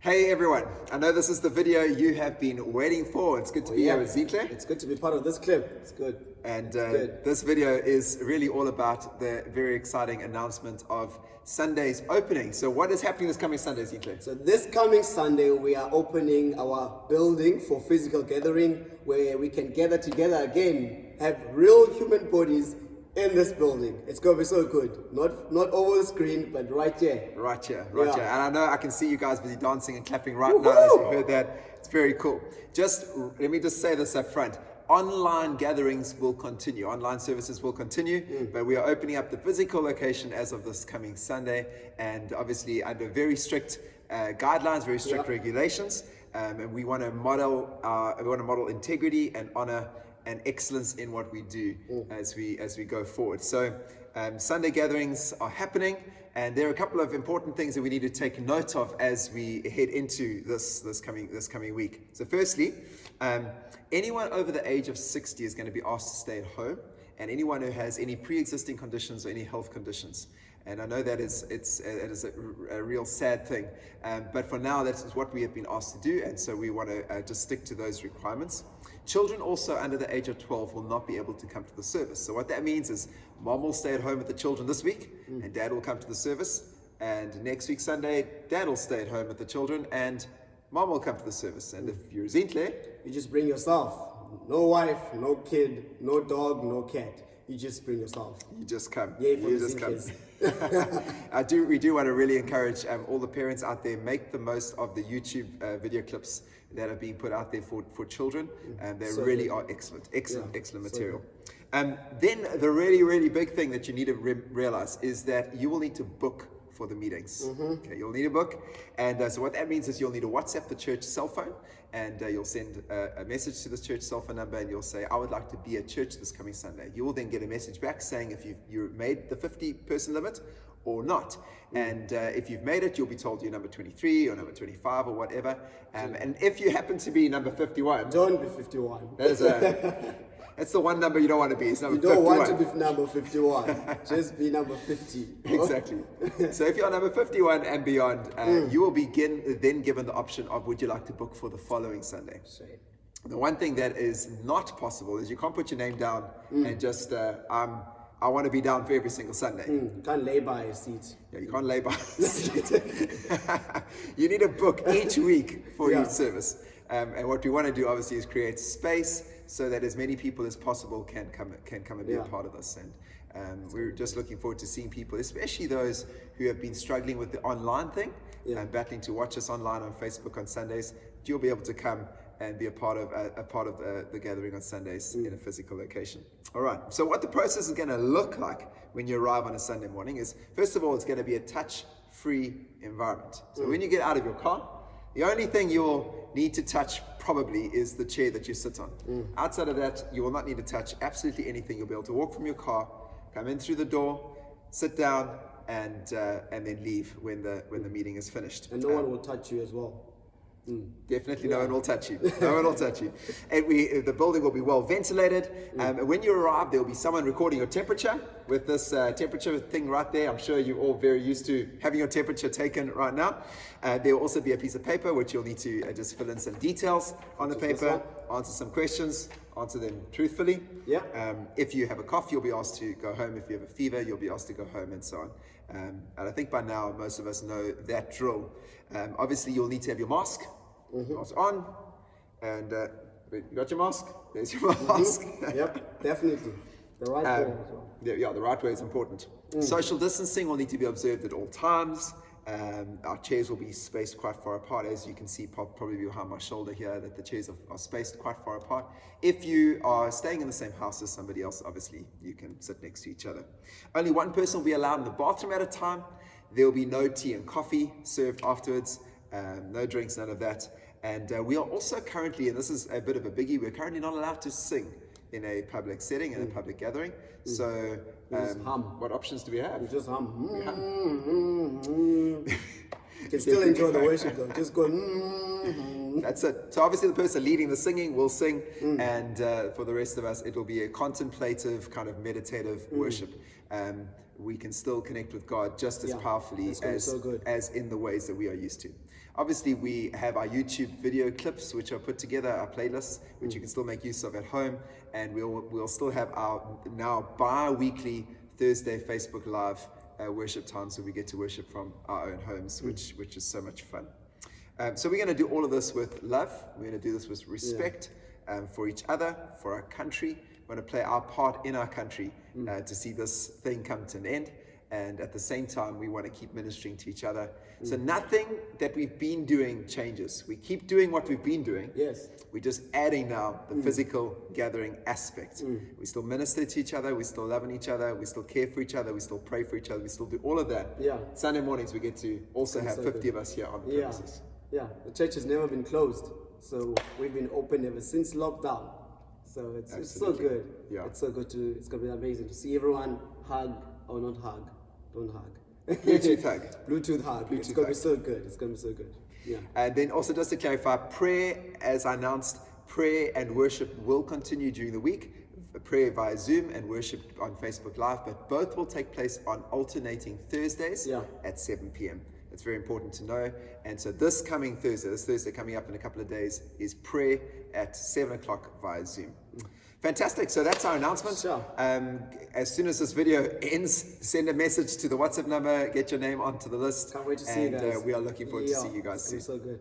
Hey everyone, I know this is the video you have been waiting for. It's good to be here with Zinhle. It's good to be part of this clip. It's good. And good. This video is really all about the very exciting announcement of Sunday's opening. So what is happening this coming Sunday, Zinhle? So this coming Sunday, we are opening our building for physical gathering, where we can gather together again, have real human bodies in this building. It's going to be so good. Not over the screen, but right here. Right here. Yeah. And I know I can see you guys busy dancing and clapping right now as you heard that. It's very cool. Let me just say this up front. Online gatherings will continue. Online services will continue, but we are opening up the physical location as of this coming Sunday, and obviously under very strict guidelines, very strict regulations. And we want to model integrity and honor and excellence in what we do as we go forward. So Sunday gatherings are happening, and there are a couple of important things that we need to take note of as we head into this coming week. So firstly, anyone over the age of 60 is going to be asked to stay at home, and anyone who has any pre-existing conditions or any health conditions. And I know that it is a real sad thing, but for now that is what we have been asked to do, and so we want to just stick to those requirements. Children also under the age of 12 will not be able to come to the service. So what that means is mom will stay at home with the children this week, and dad will come to the service, and next week Sunday dad will stay at home with the children and mom will come to the service. And if you're Zinhle, You just bring yourself. No wife, no kid, no dog, no cat. You just bring yourself. you just come. Yay for You the just come. Zinkles. We do want to really encourage all the parents out there, make the most of the YouTube video clips that are being put out there for children, and they So really good. are excellent so material. Then the really big thing that you need to realize is that you will need to book for the meetings. Okay, you'll need a book, and so what that means is you'll need to WhatsApp the church cell phone, and you'll send a message to the church cell phone number, and you'll say, I would like to be at church this coming Sunday. You will then get a message back saying if you made the 50-person limit or not. And if you've made it, you'll be told you're number 23 or number 25 or whatever. And if you happen to be number 51, Don't be 51. that's the one number you don't want to be. It's number You don't 51. want to be number 51. Just be number 50. Exactly. So if you're number 51 and beyond, you will then given the option of would you like to book for the following Sunday. Sweet. The one thing that is not possible is you can't put your name down and just I want to be down for every single Sunday. You can't lay by a seat. Yeah, you can't lay by. You need a book each week for each service. And what we want to do obviously is create space so that as many people as possible can come and be a part of this. And we're just looking forward to seeing people, especially those who have been struggling with the online thing and battling to watch us online on Facebook on Sundays. You'll be able to come and be a part of the gathering on Sundays in a physical location. All right, so what the process is going to look like when you arrive on a Sunday morning is, first of all, it's going to be a touch-free environment. So when you get out of your car, the only thing you'll need to touch probably is the chair that you sit on. Outside of that, you will not need to touch absolutely anything. You'll be able to walk from your car, come in through the door, sit down, and then leave when the meeting is finished. And no one will touch you as well. Definitely no one will touch you. No one will touch you. And the building will be well ventilated. And when you arrive, there will be someone recording your temperature with this temperature thing right there. I'm sure you're all very used to having your temperature taken right now. There will also be a piece of paper which you'll need to just fill in some details on the paper, answer some questions, answer them truthfully. Yeah. If you have a cough, you'll be asked to go home. If you have a fever, you'll be asked to go home, and so on. And I think by now most of us know that drill. Obviously, you'll need to have your mask. Mask on, and you got your mask. There's your mask. Yep, definitely. The right way as well. Yeah, the right way is important. Social distancing will need to be observed at all times. Our chairs will be spaced quite far apart, as you can see probably behind my shoulder here, that the chairs are spaced quite far apart. If you are staying in the same house as somebody else, obviously you can sit next to each other. Only one person will be allowed in the bathroom at a time. There will be no tea and coffee served afterwards, no drinks, none of that. And we are also currently, and this is a bit of a biggie, we're currently not allowed to sing in a public setting, in a public gathering. So just hum. what options do we have? You just hum. You can still enjoy the worship though. Just go. That's it. So obviously the person leading the singing will sing, and for the rest of us, it will be a contemplative kind of meditative worship. we can still connect with God just as Yeah, powerfully it's gonna be so good. as in the ways that we are used to. Obviously, we have our YouTube video clips, which are put together, our playlists, which you can still make use of at home, and we'll still have our now bi-weekly Thursday Facebook Live worship times, where we get to worship from our own homes, which is so much fun. So we're going to do all of this with love. We're going to do this with respect for each other, for our country. We're going to play our part in our country to see this thing come to an end. And at the same time, we want to keep ministering to each other. So nothing that we've been doing changes. We keep doing what we've been doing. Yes. We're just adding now the physical gathering aspect. We still minister to each other. We still love each other. We still care for each other. We still pray for each other. We still do all of that. Yeah. Sunday mornings, we get to also have 50 of us here on the premises. Yeah, the church has never been closed, so we've been open ever since lockdown. So it's so Absolutely. good. Yeah. It's so good it's gonna be amazing to see everyone hug or not hug. Don't hug. Bluetooth hug. Bluetooth hug. It's Bluetooth gonna be hug. so good. It's gonna be so good. Yeah. And then also just to clarify, prayer, as I announced, prayer and worship will continue during the week. Prayer via Zoom and worship on Facebook Live, but both will take place on alternating Thursdays at 7 p.m. It's very important to know. And so this Thursday coming up in a couple of days, is prayer at 7 o'clock via Zoom. Fantastic. So that's our announcement. Sure. As soon as this video ends, send a message to the WhatsApp number, get your name onto the list. Can't wait to see you guys. And we are looking forward to see you guys It's gonna soon. be so good.